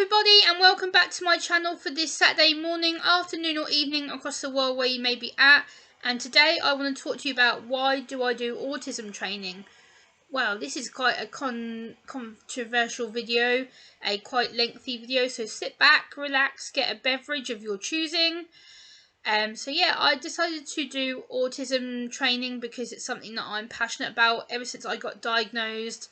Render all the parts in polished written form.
everybody, and welcome back to my channel for this Saturday morning, afternoon or evening across the world where you may be at. And today I want to talk to you about why do I do autism training. Well, this is quite a controversial video, a quite lengthy video, so sit back, relax, get a beverage of your choosing. So yeah, I decided to do autism training because it's something that I'm passionate about. Ever since I got diagnosed,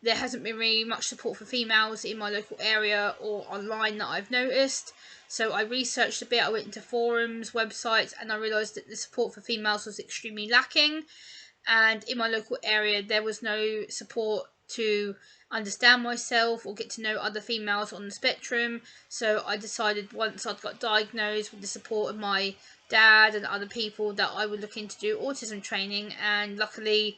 there hasn't been really much support for females in my local area or online that I've noticed. So I researched a bit, I went into forums, websites, and I realised that the support for females was extremely lacking. And in my local area, there was no support to understand myself or get to know other females on the spectrum. So I decided once I'd got diagnosed with the support of my dad and other people that I would look into do autism training. And luckily,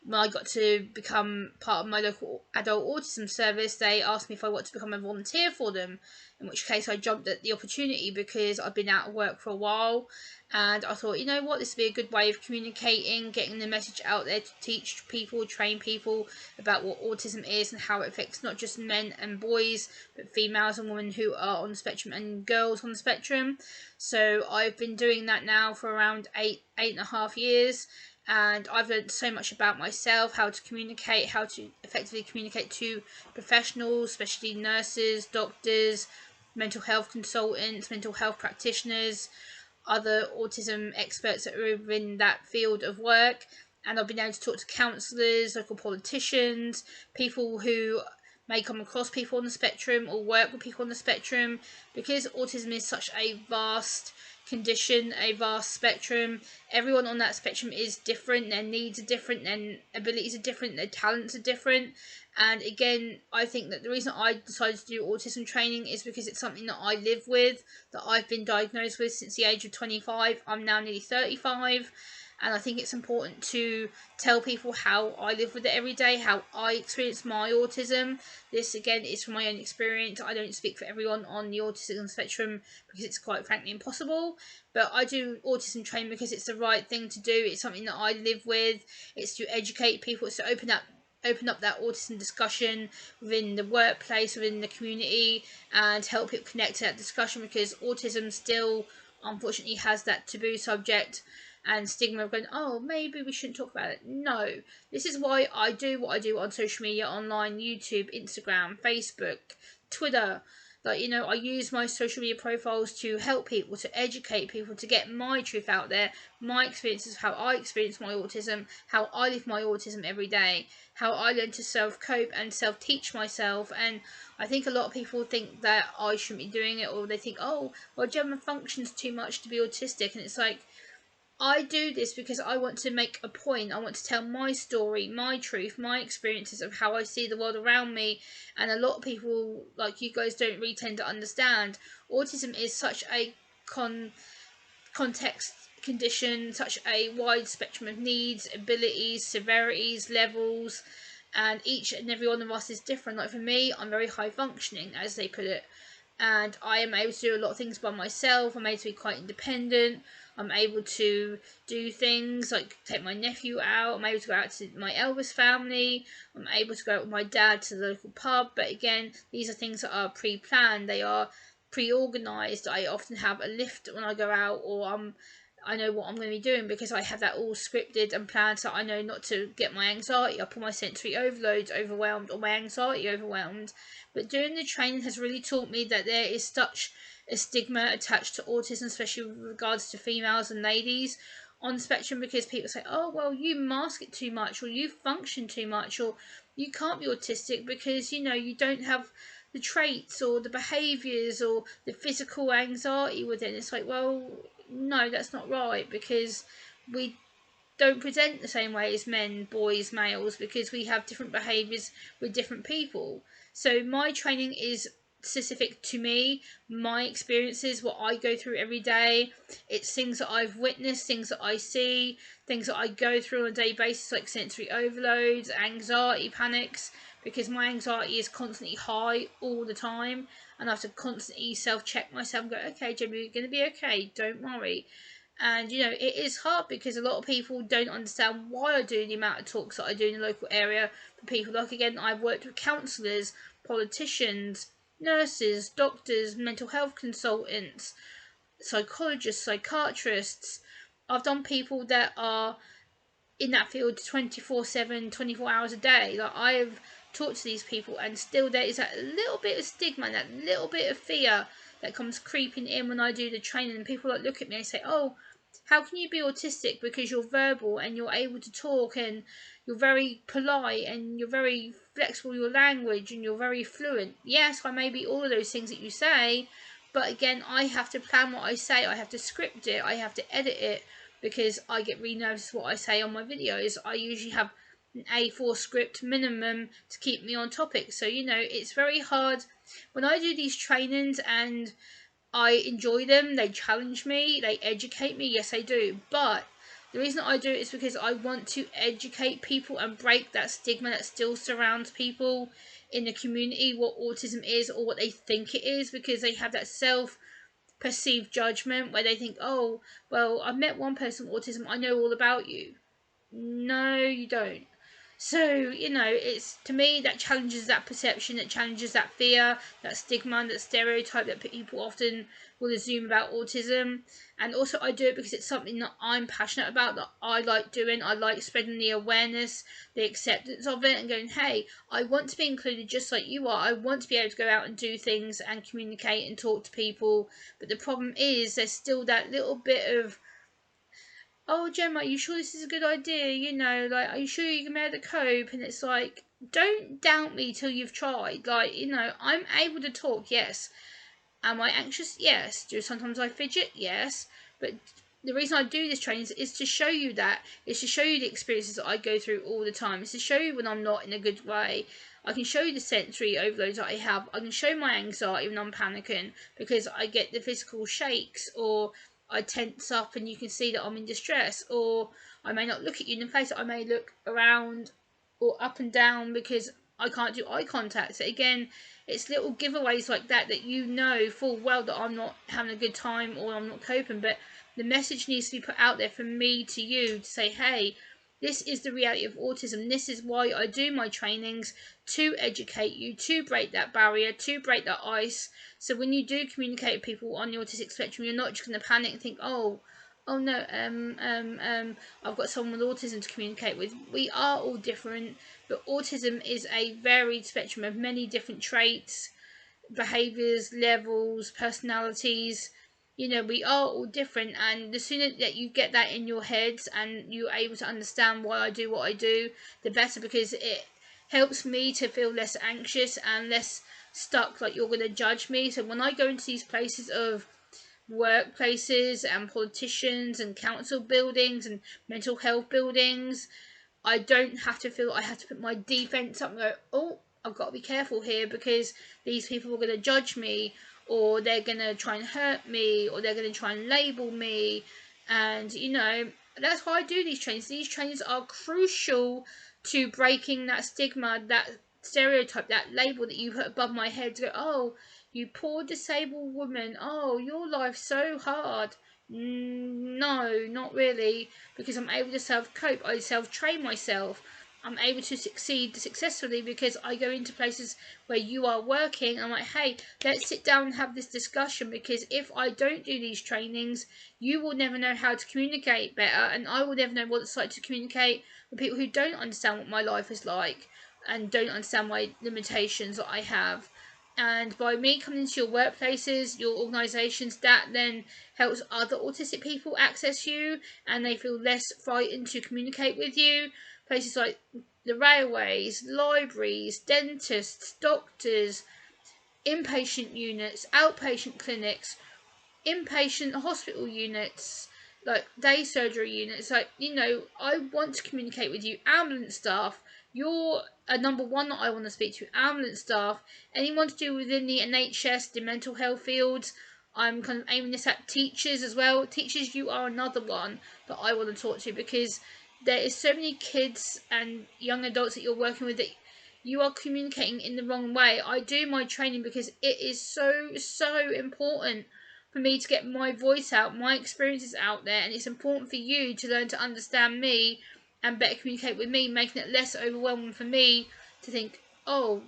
when I got to become part of my local adult autism service, they asked me if I wanted to become a volunteer for them, in which case I jumped at the opportunity because I've been out of work for a while, and I thought, you know what, this would be a good way of communicating, getting the message out there to teach people, train people about what autism is and how it affects not just men and boys, but females and women who are on the spectrum and girls on the spectrum. So I've been doing that now for around eight and a half years. And I've learned so much about myself, how to communicate, how to effectively communicate to professionals, especially nurses, doctors, mental health consultants, mental health practitioners, other autism experts that are in that field of work. And I've been able to talk to counsellors, local politicians, people who may come across people on the spectrum or work with people on the spectrum, because autism is such a vast condition, a vast spectrum. Everyone on that spectrum is different, their needs are different, their abilities are different, their talents are different. And again, I think that the reason I decided to do autism training is because it's something that I live with, that I've been diagnosed with since the age of 25. I'm now nearly 35. And I think it's important to tell people how I live with it every day, how I experience my autism. This, again, is from my own experience. I don't speak for everyone on the autism spectrum because it's quite frankly impossible. But I do autism training because it's the right thing to do. It's something that I live with. It's to educate people. It's to open up that autism discussion within the workplace, within the community, and help people connect to that discussion, because autism still, unfortunately, has that taboo subject and stigma of going, oh, maybe we shouldn't talk about it. No, this is why I do what I do on social media, online, YouTube, Instagram, Facebook, Twitter. Like, you know, I use my social media profiles to help people, to educate people, to get my truth out there, my experiences, how I experience my autism, how I live my autism every day, how I learn to self-cope and self-teach myself. And I think a lot of people think that I shouldn't be doing it, or they think, oh, well, Gemma functions too much to be autistic. And it's like, I do this because I want to make a point. I want to tell my story, my truth, my experiences of how I see the world around me. And a lot of people, like you guys, don't really tend to understand. Autism is such a context condition, such a wide spectrum of needs, abilities, severities, levels, and each and every one of us is different. Like for me, I'm very high functioning, as they put it, and I am able to do a lot of things by myself. I'm able to be quite independent. I'm able to do things like take my nephew out. I'm able to go out to my Elvis family. I'm able to go out with my dad to the local pub. But again, these are things that are pre-planned. They are pre-organised. I often have a lift when I go out, or I know what I'm going to be doing because I have that all scripted and planned, so I know not to get my anxiety up or my sensory overloads overwhelmed or my anxiety overwhelmed. But doing the training has really taught me that there is such a stigma attached to autism, especially with regards to females and ladies on the spectrum, because people say, oh, well, you mask it too much, or you function too much, or you can't be autistic because, you know, you don't have the traits or the behaviours or the physical anxiety within. It's like, well, no, that's not right, because we don't present the same way as men, boys, males, because we have different behaviours with different people. So my training is specific to me, my experiences, what I go through every day. It's things that I've witnessed, things that I see, things that I go through on a daily basis, like sensory overloads, anxiety, panics, because my anxiety is constantly high all the time, and I have to constantly self-check myself and go, okay, Jim, you're going to be okay, don't worry. And, you know, it is hard because a lot of people don't understand why I do the amount of talks that I do in the local area for people. Like, again, I've worked with counsellors, politicians, nurses, doctors, mental health consultants, psychologists, psychiatrists. I've done people that are in that field 24/7, 24 hours a day. Like, I've talked to these people, and still there is that little bit of stigma and that little bit of fear that comes creeping in when I do the training. And people like look at me and say, "Oh, how can you be autistic because you're verbal and you're able to talk and you're very polite and you're very flexible with your language and you're very fluent?" Yes, I may be all of those things that you say, but again, I have to plan what I say. I have to script it. I have to edit it, because I get really nervous what I say on my videos. I usually have an A4 script minimum to keep me on topic. So, it's very hard when I do these trainings, and I enjoy them. They challenge me, they educate me. Yes, they do. But the reason I do it is because I want to educate people and break that stigma that still surrounds people in the community, what autism is or what they think it is, because they have that perceived judgment where they think, "Oh, well, I've met one person with autism, I know all about you." No, you don't. So, it's, to me, that challenges that perception, that challenges that fear, that stigma, that stereotype that people often will assume about autism. And also, I do it because it's something that I'm passionate about, that I like doing. I like spreading the awareness, the acceptance of it, and going, "Hey, I want to be included just like you are. I want to be able to go out and do things and communicate and talk to people." But the problem is, there's still that little bit of, "Oh, Gemma, are you sure this is a good idea? Like, are you sure you can bear the cope?" And it's like, don't doubt me till you've tried. Like, I'm able to talk, yes. Am I anxious? Yes. Do sometimes I fidget? Yes. But the reason I do this training is to show you that. It's to show you the experiences that I go through all the time. It's to show you when I'm not in a good way. I can show you the sensory overloads that I have. I can show my anxiety when I'm panicking, because I get the physical shakes, or I tense up and you can see that I'm in distress, or I may not look at you in the face. I may look around or up and down because I can't do eye contact. So again, it's little giveaways like that you know full well that I'm not having a good time or I'm not coping, but the message needs to be put out there from me to you to say, "Hey, this is the reality of autism. This is why I do my trainings, to educate you, to break that barrier, to break that ice." So when you do communicate with people on the autistic spectrum, you're not just going to panic and think, "Oh no, I've got someone with autism to communicate with." We are all different, but autism is a varied spectrum of many different traits, behaviours, levels, personalities. We are all different, and the sooner that you get that in your heads and you're able to understand why I do what I do, the better, because it helps me to feel less anxious and less stuck, like you're going to judge me. So when I go into these places of workplaces and politicians and council buildings and mental health buildings, I don't have to feel I have to put my defense up and go, "Oh, I've got to be careful here because these people are going to judge me, or they're going to try and hurt me, or they're going to try and label me." And, that's why I do these trainings. These trainings are crucial to breaking that stigma, that stereotype, that label that you put above my head to go, "Oh, you poor disabled woman. Oh, your life's so hard." No, not really, because I'm able to self-cope. I self-train myself. I'm able to succeed successfully because I go into places where you are working. I'm like, "Hey, let's sit down and have this discussion, because if I don't do these trainings, you will never know how to communicate better, and I will never know what it's like to communicate with people who don't understand what my life is like and don't understand my limitations that I have." And by me coming into your workplaces, your organisations, that then helps other autistic people access you, and they feel less frightened to communicate with you. Places like the railways, libraries, dentists, doctors, inpatient units, outpatient clinics, inpatient hospital units, like day surgery units. Like, I want to communicate with you. Ambulance staff, you're a number one that I want to speak to. Ambulance staff, anyone to do within the NHS, the mental health fields. I'm kind of aiming this at teachers as well. Teachers, you are another one that I want to talk to, because there is so many kids and young adults that you're working with that you are communicating in the wrong way. I do my training because it is so important for me to get my voice out, my experiences out there, and it's important for you to learn to understand me and better communicate with me, making it less overwhelming for me to think, "Oh,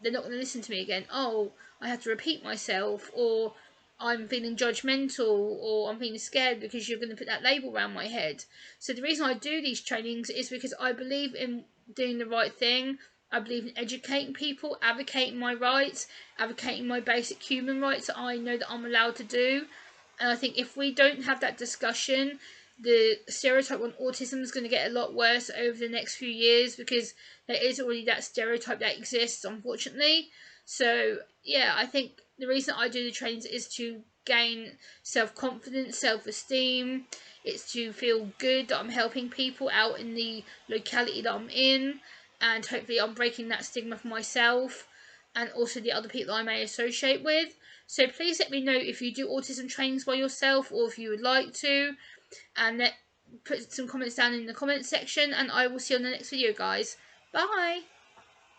they're not going to listen to me again. Oh, I have to repeat myself, or I'm feeling judgmental, or I'm feeling scared because you're going to put that label around my head. So the reason I do these trainings is because I believe in doing the right thing. I believe in educating people, advocating my rights, advocating my basic human rights that I know that I'm allowed to do. And I think if we don't have that discussion, the stereotype on autism is going to get a lot worse over the next few years, because there is already that stereotype that exists, unfortunately. So, yeah, I think the reason I do the trainings is to gain self-confidence, self-esteem. It's to feel good that I'm helping people out in the locality that I'm in, and hopefully I'm breaking that stigma for myself and also the other people I may associate with. So please let me know if you do autism trainings by yourself, or if you would like to, and put some comments down in the comment section, and I will see you on the next video, guys. Bye.